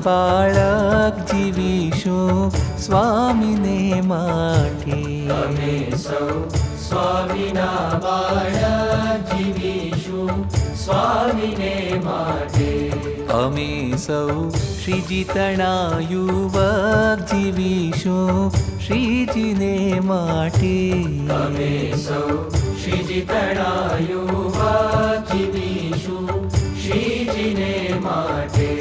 બાળક જીવીશું સ્વામીને માટે. અમે સૌ સ્વામીના બાળક જીવીશું સ્વામીને માટે. અમે સૌ શ્રીજીતણા યુવક જીવીશું શ્રીજીને માટે. અમે સૌ શ્રીજીતણા યુવક જીવીશું શ્રીજીને માટે.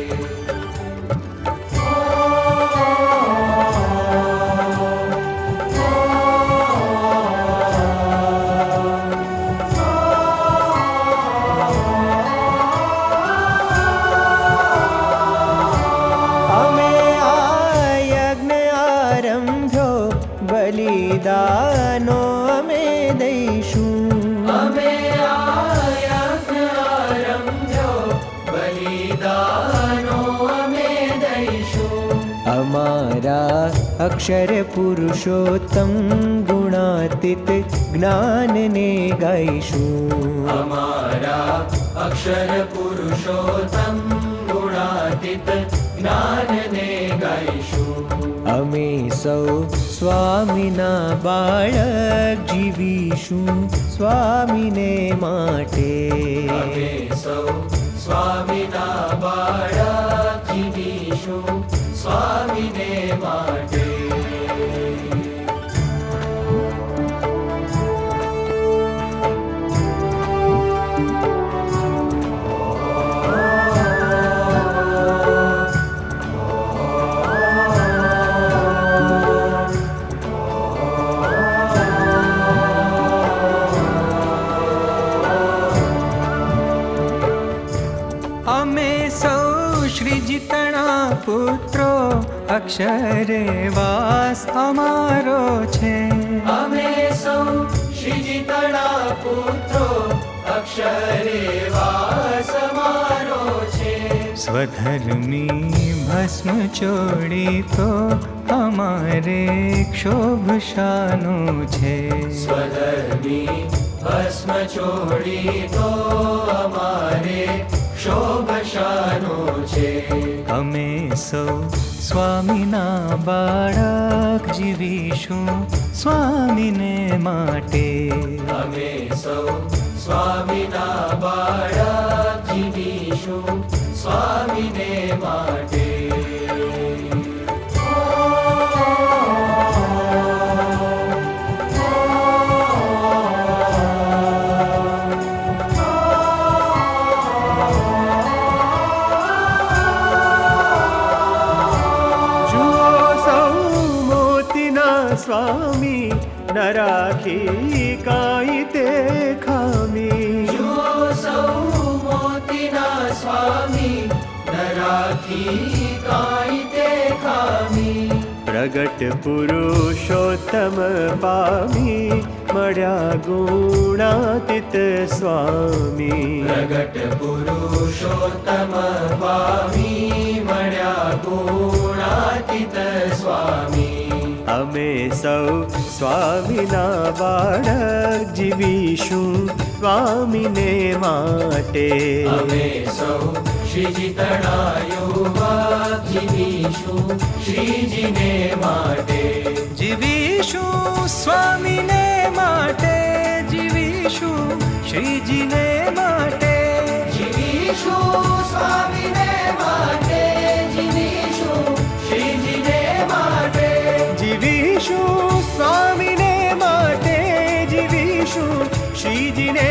બલિદાનો અમે દઈશું. અમે આરંભ્યો બલિદાનો અમે દઈશું. અમારા અક્ષર પુરુષોત્તમ ગુણાતીત જ્ઞાનને ગાઈશું. અમારા અક્ષર પુરુષોત્તમ ગુણાતીત જ્ઞાનને ગાઈશું. અમે સૌ સ્વામીના બાળક જીવીશું સ્વામીને માટે. અમે સૌ સ્વામીના બાળક જીવીશું સ્વામીને માટે. અમે સૌ શ્રીજીતણા પુત્રો અક્ષરે વાસ અમારો છે. અમે સૌ શ્રીજીતણા પુત્રો અક્ષરે વાસ અમારો છે. સ્વધર્મી ભસ્મ ચોડી તો અમારે ક્ષોભશાનું છે. સ્વધર્મી ભસ્મ છોડી તો અમારે શોભશાનો છે. અમે સૌ સ્વામીના બાળક જીવીશું સ્વામીને માટે. અમે સૌ સ્વામીના બાળક જીવીશું સ્વામીને માટે. સ્વામી ન રાખી કાંઈ તે ખામી. જુઓ સૌ મોતીના સ્વામી ન રાખી કાંઈ તે ખામી. પ્રગટ પુરુષોત્તમ પામી મળ્યા ગુણાતીત સ્વામી. પ્રગટ પુરુષોત્તમ પામી મળ્યા ગુણાતીત સ્વામી. અમે સૌ સ્વામીના બાળક જીવીશું સ્વામીને માટે. અમે સૌ શ્રીજીતણા યુવક જીવીશું શ્રીજીને માટે. જીવીશું સ્વામીને માટે. જીવીશું શ્રીજીને માટે. જીવીશું સ્વામીને માટે. જીવીશું શ્રીજીને માટે. જીવીશું સ્વામીને માટે. જીવીશું શ્રીજીને